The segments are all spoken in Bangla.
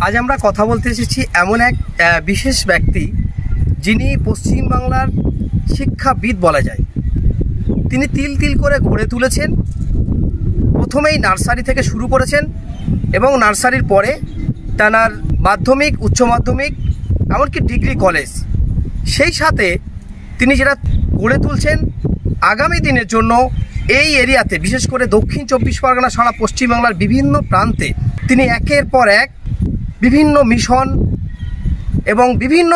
আজ আমরা কথা বলতে এসেছি এমন এক বিশেষ ব্যক্তি, যিনি পশ্চিমবাংলার শিক্ষাবিদ বলা যায়। তিনি তিল তিল করে গড়ে তুলেছেন। প্রথমেই নার্সারি থেকে শুরু করেছেন এবং নার্সারির পরে তার মাধ্যমিক, উচ্চ মাধ্যমিক, এমনকি ডিগ্রি কলেজ। সেই সাথে তিনি যেটা গড়ে তুলছেন আগামী দিনের জন্য এই এরিয়াতে, বিশেষ করে দক্ষিণ চব্বিশ পরগনা সারা পশ্চিমবাংলার বিভিন্ন প্রান্তে তিনি একের পর এক বিভিন্ন মিশন এবং বিভিন্ন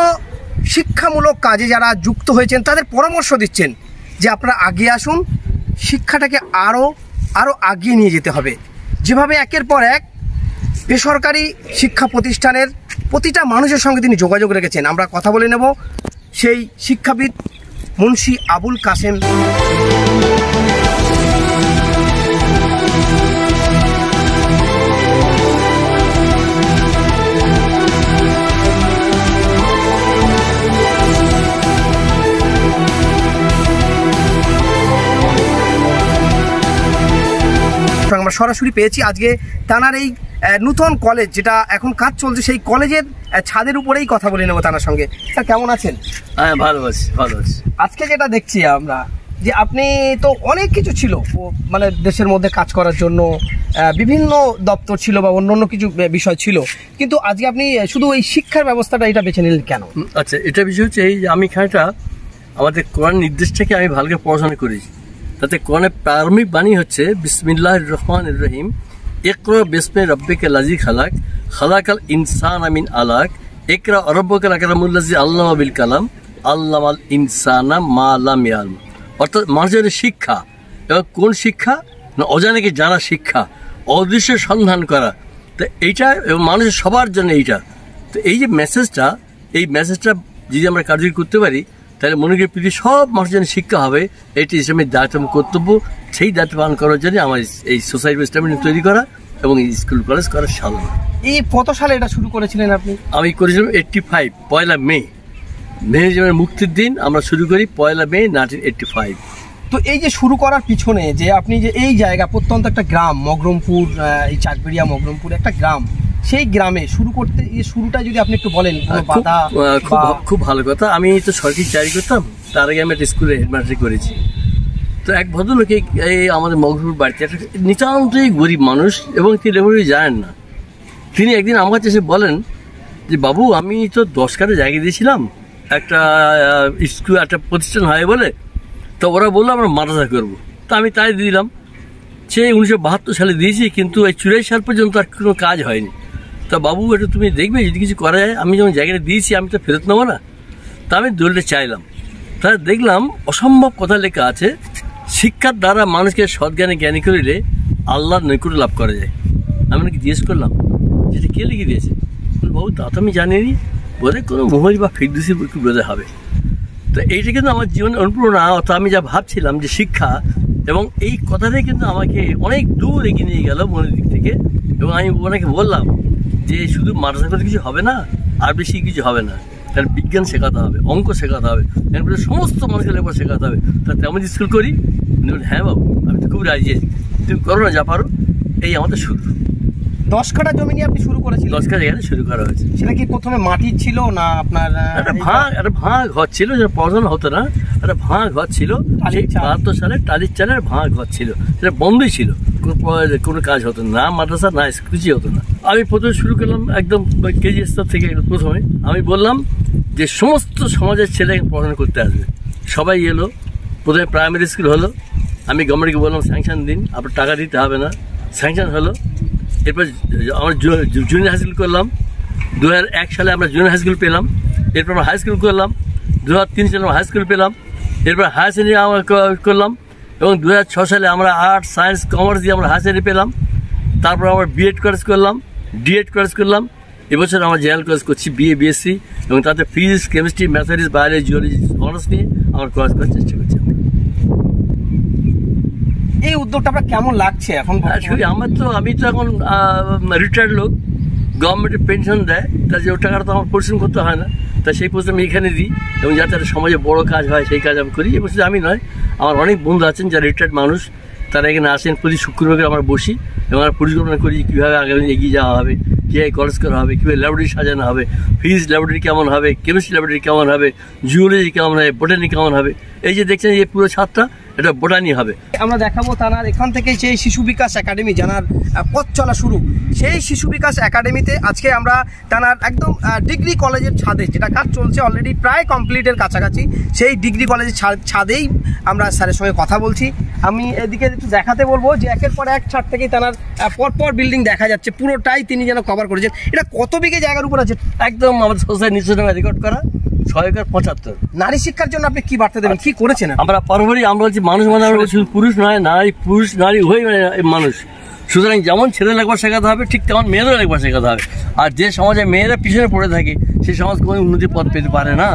শিক্ষামূলক কাজে যারা যুক্ত হয়েছেন তাদের পরামর্শ দিচ্ছেন যে আপনারা আগিয়ে আসুন, শিক্ষাটাকে আরও আগিয়ে নিয়ে যেতে হবে। যেভাবে একের পর এক বেসরকারি শিক্ষা প্রতিষ্ঠানের প্রতিটা মানুষের সঙ্গে তিনি যোগাযোগ রেখেছেন। আমরা কথা বলে নেব সেই শিক্ষাবিদ মুন্সি আবুল কাসেম। আমরা সরাসরি পেয়েছি আজকে তানার এই নূতন কলেজ, যেটা এখন কাজ চলছে, সেই কলেজের ছাদের উপরেই কথা বলে নেবো তানার সঙ্গে। স্যার, কেমন আছেন? হ্যাঁ, ভালো আছি। আজকে যেটা দেখছি আমরা যে আপনি তো অনেক কিছু ছিল, মানে দেশের মধ্যে কাজ করার জন্য বিভিন্ন দপ্তর ছিল বা অন্য কিছু বিষয় ছিল, কিন্তু আজকে আপনি শুধু এই শিক্ষার ব্যবস্থাটা এটা বেছে নিলেন কেন? আচ্ছা, এটা বিষয় হচ্ছে এই যে আমি খানিকটা আমাদের কোরআন নির্দেশ থেকে আমি ভালো করে পড়াশোনা করেছি। তাতে কোরআনের প্রারম্ভিক বাণী হচ্ছে বিসমিল্লাহির রহমানির রহিম, ইকরা বিসমি রাব্বিকা লাযী খালাক, খালাকাল ইনসানা মিন আলাক, ইকরা রাব্বুকাল আকরামুল্লাযী আল্লামা বিল কালাম, আল্লামাল ইনসানা মা লাম ইয়ালাম। অর্থাৎ মানুষের শিক্ষা, এবং কোন শিক্ষা না অজানাকে জানা শিক্ষা, অদৃশ্যের সন্ধান করা। তো এইটা এবং মানুষের সবার জন্য এইটা। তো এই যে মেসেজটা, এই মেসেজটা যদি আমরা কার্যকরী করতে পারি তাহলে মনে করি পৃথিবীর সব মানুষের জন্য শিক্ষা হবে। এটি ইসলামের দায়িত্ব এবং কর্তব্য। সেই দায়িত্ব পালন করার জন্য আমার এই সোসাইটি স্ট্যান্ড তৈরি করা এবং এই স্কুল কলেজ করার সাধনা। এই কত সালে এটা শুরু করেছিলেন আপনি? আমি করেছিলাম 85, পয়লা মে, মেহেরজানের মুক্তির দিন আমরা শুরু করি, পয়লা মে 1985। তো এই যে শুরু করার পিছনে যে আপনি যে এই জায়গা, প্রত্যন্ত একটা গ্রাম মগরমপুর, এই চাকবেড়িয়া মগরমপুর একটা গ্রাম, সেই গ্রামে শুরু করতে শুরুটা যদি আপনি একটু বলেন। খুব ভালো কথা। আমি তো সরকারি চাকরি করতাম, তার আগে আমি একটা স্কুলে হেডমাস্টারি করেছি। তো এক ভদ্রলোকে এই আমাদের মগরমপুর বাড়িতে একটা নিতান্তই গরিব মানুষ এবং তিনি লেবুরি জানেন না। তিনি একদিন আমার কাছে এসে বলেন যে বাবু, আমি তো 10 কাঠা জায়গা দিয়েছিলাম একটা স্কুল, একটা প্রতিষ্ঠান হয় বলে, তো ওরা বললো আমরা মাদ্রাসা করবো। তো আমি তাই দিলাম। সেই 1972 সালে দিয়েছি, কিন্তু এই 84 সাল পর্যন্ত আর কোনো কাজ হয়নি। তা বাবু, এটা তুমি দেখবে যদি কিছু করা যায়। আমি যখন জায়গাটা দিয়েছি আমি তো ফেরত নেবো না। তা আমি দলটা চাইলাম। তা দেখলাম অসম্ভব কথা লেখা আছে, শিক্ষার দ্বারা মানুষকে সৎজ্ঞানে জ্ঞানী করিলে আল্লাহর নৈকট্য লাভ করা যায়। আমি নাকি জিজ্ঞেস করলাম যেটা কে লিখে দিয়েছে? বাবু, তা তো আমি জানিনি, বলে কোনো মোহরি বা ফিরদৌসি বোধ হবে। তো এইটা কিন্তু আমার জীবনের অনুপ্রেরণা। অর্থাৎ আমি যা ভাবছিলাম যে শিক্ষা, এবং এই কথাটাই কিন্তু আমাকে অনেক দূর এগিয়ে নিয়ে গেল মনের দিক থেকে। এবং আমি ওনাকে বললাম যে শুধু মাদ্রাসা করতে কিছু হবে না, আর বেশি কিছু হবে না, তার বিজ্ঞান শেখাতে হবে, অঙ্ক শেখাতে হবে, এরপরে সমস্ত মানুষকে লেবার শেখাতে হবে। তা তেমন স্কুল করি? হ্যাঁ বাবু, আমি তো খুব রাজি আছি, তুমি করো না, যা পারো। এই আমাদের শুরু। 10 কাঠা জমি নিয়ে আপনি শুরু করেছিলেন? 10 কাঠা জায়গায় শুরু করা হয়েছে। সেটা কি প্রথমে মাটির ছিল না আপনার? একটা ভাঙা ঘর ছিল, যেটা পড়াশোনা হতো না। একটা ভাঙা ঘর ছিল, 72 সালে টালির চালের ভাঙা ঘর ছিল, সেটা বন্ধই ছিল, কোনো কাজ হতো না, মাদ্রাসা না, কিছুই হতো না। আমি প্রথমে শুরু করলাম একদম কেজি স্তর থেকে। প্রথমে আমি বললাম যে সমস্ত সমাজের ছেলে পড়াশোনা করতে আসবে। সবাই এলো। প্রথমে প্রাইমারি স্কুল হলো। আমি গভর্নমেন্টকে বললাম স্যাংশন দিন, আপনার টাকা দিতে হবে না। স্যাংশন হলো। এরপর আমরা জুনিয়র হাই স্কুল করলাম। 2001 সালে আমরা জুনিয়র হাই স্কুল পেলাম। এরপর আমরা হাই স্কুল করলাম। 2003 সালে আমরা হাই স্কুল পেলাম। এরপর হায়ার সেকেন্ডারি আমরা করলাম, এবং 2006 সালে আমরা আর্টস, সায়েন্স, কমার্স দিয়ে আমরা হায়ার সেকেন্ডারি পেলাম। তারপর আমরা বিএড কোর্স করলাম, ডিএড কোর্স করলাম। এবছর আমরা জেনারেল কোর্স করছি, বিএ, বিএসসি, এবং তাতে physics, chemistry, mathematics, biology, geology honours নিয়ে আমরা কোর্স করার চেষ্টা করছি। এই উদ্যোগটা আপনার কেমন লাগছে এখন? আমি তো এখন রিটায়ার্ড লোক, গভর্নমেন্টের পেনশন দেয়, তা যে টাকাটা তো আমার পরিশ্রম করতে হয় না। তা সেই পরিশ্রম আমি এখানে দিই, এবং যাতে সমাজে বড় কাজ হয় সেই কাজ আমি করি। এবং আমি নয়, আমার অনেক বন্ধু আছেন যারা রিটায়ার্ড মানুষ, তারা এখানে আসেন। প্রতি শুক্রবার আমরা বসি এবং আমরা পরিকল্পনা করি কীভাবে আগামী এগিয়ে যাওয়া হবে, কীভাবে কলেজ করা হবে, কীভাবে ল্যাবরেটরি সাজানো হবে, ফিজিক্স ল্যাবরেটরি কেমন হবে, কেমিস্ট্রি ল্যাবরেটরি কেমন হবে, জিওলজি কেমন হবে, বোটানি কেমন হবে। এই যে দেখছেন এই পুরো ছাদটা, এটা বোটানি হবে। আমরা দেখাবো তানার এখান থেকে সেই শিশু বিকাশ একাডেমি জানার পথ চলা শুরু, সেই শিশু বিকাশ একাডেমিতে আজকে আমরা তানার একদম ডিগ্রি কলেজের ছাদে, যেটা কাজ চলছে অলরেডি প্রায় কমপ্লিটের কাছাকাছি, সেই ডিগ্রি কলেজের ছাদেই আমরা স্যারের সঙ্গে কথা বলছি। আমি এদিকে একটু দেখাতে বলবো যে একের পর এক ছাদ থেকেই তানার পরপর বিল্ডিং দেখা যাচ্ছে, পুরোটাই তিনি যেন কভার করেছেন। এটা কত বিঘে জায়গার উপর আছে? একদম আমাদের সোসাইটি নিচে রেকর্ড করা 6 একর 75। নারী শিক্ষার জন্য আপনি কি বার্তা দেবেন, কি করেছেন? আমরা পারবরি আমরা বলছি মানুষ মানে শুধু পুরুষ নয়, পুরুষ নারী উভয় মানুষ। সুতরাং যেমন ছেলে লেখা শেখাতে হবে, ঠিক তেমন মেয়েদেরও লেখা শেখাতে হবে। আর যে সমাজে মেয়েরা পিছনে পড়ে থাকে, সেই সমাজ কোনো উন্নতির পথ পেতে পারে না।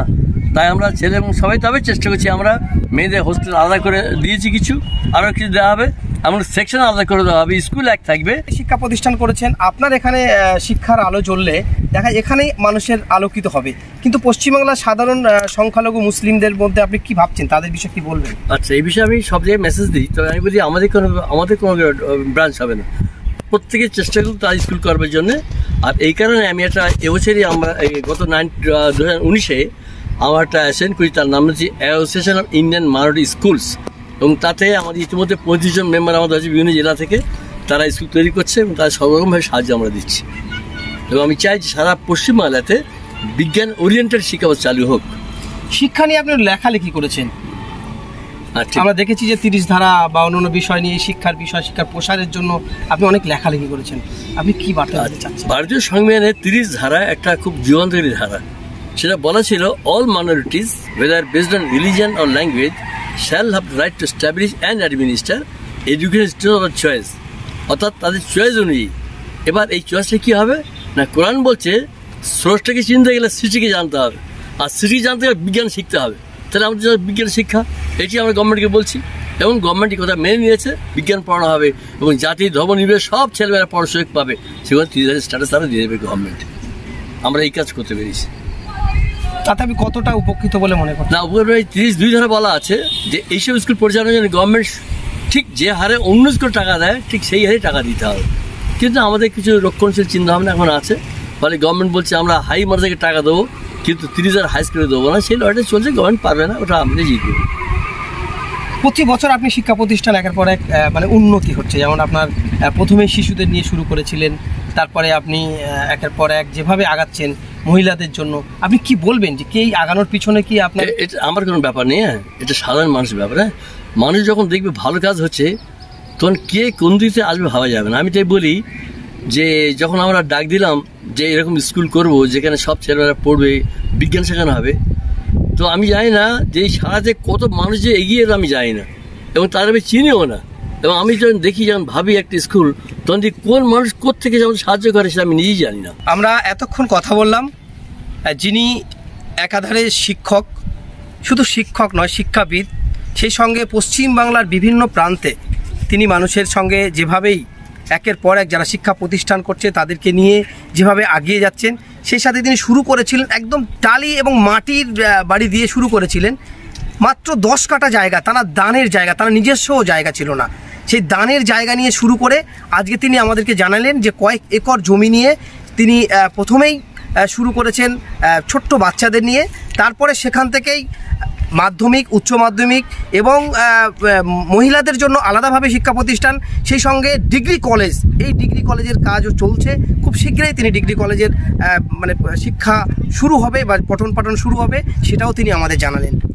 তাই আমরা ছেলে এবং সবাই তবে চেষ্টা করছি, আমরা মেয়েদের হোস্টেল আলাদা করে দিয়েছি, কিছু আরও কিছু দেওয়া হবে, এমন সেকশন আলাদা করে দেওয়া হবে, স্কুল এক থাকবে। শিক্ষা প্রতিষ্ঠান করেছেন আপনার এখানে, শিক্ষার আলো জ্বললে দেখা এখানেই মানুষের আলোকিত হবে, কিন্তু পশ্চিমবাংলার সাধারণ সংখ্যালঘু মুসলিমদের মধ্যে আপনি কি ভাবছেন, তাদের বিষয়ে কি বলবেন? আচ্ছা, এই বিষয়ে আমি সব জায়গায় মেসেজ দিই, তবে আমি বলি আমাদের কোনো ব্রাঞ্চ হবে না, প্রত্যেকে চেষ্টা করুন তার স্কুল করবার জন্য। আর এই কারণে আমি একটা এবছরই আমরা গত 2019-এ আমার একটা অ্যাসেন্ট করি, তার নাম হচ্ছে association of Indian minority schools, এবং তাতে আমাদের ইতিমধ্যে 25 জন মেম্বার আমাদের আছে বিভিন্ন জেলা থেকে, তারা স্কুল তৈরি করছে এবং তার সর্বরকমভাবে সাহায্য আমরা দিচ্ছি। এবং আমি চাই যে সারা পশ্চিমবাংলাতে বিজ্ঞান ওরিয়েন্টেড শিক্ষা চালু হোক। শিক্ষা নিয়ে আপনি লেখালেখি করেছেন, আমরা দেখেছি যে 30 ধারা বা অন্যান্য বিষয় নিয়ে শিক্ষার প্রসারের জন্য আপনি অনেক লেখালেখি করেছেন, আপনি কি বার্তা দিতে চাচ্ছেন? ভারতীয় সংবিধানের 30 ধারা একটা খুব জীবনধারী ধারা, সেটা বলা ছিল all minorities whether based on religion or language shall have the right to establish and administer education of choice, অর্থাৎ তাদের চয়েস অনুযায়ী। এবার এই চয়েসটা কী হবে না, কোরআন বলছে স্রষ্টাকে চিনতে গেলে সৃষ্টিকে জানতে হবে, আর সৃষ্টি জানতে গেলে বিজ্ঞান শিখতে হবে। তাহলে আমাদের জন্য বিজ্ঞান শিক্ষা, এটি আমরা গভর্নমেন্টকে বলছি, এবং গভর্নমেন্ট কথা মেনে নিয়েছে, বিজ্ঞান পড়ানো হবে এবং জাতি ধর্ম নির্বিশেষে সব ছেলেমেয়েরা পড়ার সুযোগ পাবে, সেগুলো 30,000 স্ট্যাটাস তারা দিয়ে দেবে গভর্নমেন্ট। আমরা এই কাজ করতে পেরেছি। তাতে আমি কতটা উপকৃত বলে মনে করি? না, উপকৃত 32 ধারা বলা আছে যে এইসব স্কুল পরিচালনার জন্য গভর্নমেন্ট ঠিক যে হারে অন্য স্কুল টাকা দেয়, ঠিক সেই হারে টাকা দিতে হবে। কিন্তু আমাদের কিছু রক্ষণশীল চিন্তাভাবনা এখন আছে, ফলে গভর্নমেন্ট বলছে আমরা হাই মার্কেটে টাকা দেবো, কিন্তু 30,000 হাই স্কুলে দেবো না, সেই লড়াইটা চলছে, গভর্নমেন্ট পারবে না, ওটা আমরা জিতব। প্রতি বছর আপনি শিক্ষা প্রতিষ্ঠান একের পর এক মানে উন্নতি হচ্ছে, যেমন আপনার প্রথমে শিশুদের নিয়ে শুরু করেছিলেন, তারপরে আপনি একের পর এক যেভাবে আগাচ্ছেন মহিলাদের জন্য, আপনি কি বলবেন যে কে আগানোর পিছনে কি আপনার? এটা আমার কোনো ব্যাপার নেই, হ্যাঁ, এটা সাধারণ মানুষের ব্যাপার। হ্যাঁ, মানুষ যখন দেখবে ভালো কাজ হচ্ছে, তখন কে কোন দিকে আসবে ভাবা যাবে না। আমি তাই বলি যে যখন আমরা ডাক দিলাম যে এরকম স্কুল করব যেখানে সব ছেলেমেয়েরা পড়বে, বিজ্ঞান শেখানো হবে, তো আমি জানি না যে এই সারাতে কত মানুষ যে এগিয়ে এলো, আমি জানি না, এবং তাদের আমি চিনিও না। এবং আমি যখন দেখি, যখন ভাবি একটা স্কুল, তখন কোন মানুষ কোত্থেকে যেমন সাহায্য করে সেটা আমি নিজেই জানি না। আমরা এতক্ষণ কথা বললাম যিনি একাধারে শিক্ষক, শুধু শিক্ষক নয়, শিক্ষাবিদ, সেই সঙ্গে পশ্চিমবাংলার বিভিন্ন প্রান্তে তিনি মানুষের সঙ্গে যেভাবেই একের পর এক যারা শিক্ষা প্রতিষ্ঠান করছে তাদেরকে নিয়ে যেভাবে এগিয়ে যাচ্ছেন, সেই সাথে তিনি শুরু করেছিলেন একদম টালি এবং মাটির বাড়ি দিয়ে শুরু করেছিলেন, মাত্র 10 কাঠা জায়গা, তারা দানের জায়গা, তারা নিজস্ব জায়গা ছিল না, সেই দানের জায়গা নিয়ে শুরু করে আজকে তিনি আমাদেরকে জানালেন যে কয়েক একর জমি নিয়ে তিনি প্রথমেই শুরু করেছেন ছোট্ট বাচ্চাদের নিয়ে, তারপরে সেখান থেকেই মাধ্যমিক, উচ্চ মাধ্যমিক এবং মহিলাদের জন্য আলাদাভাবে শিক্ষা প্রতিষ্ঠান, সেই সঙ্গে ডিগ্রি কলেজ, এই ডিগ্রি কলেজের কাজও চলছে। খুব শীঘ্রই তিনি ডিগ্রি কলেজের মানে শিক্ষা শুরু হবে বা পঠন পাঠন শুরু হবে, সেটাও তিনি আমাদের জানালেন।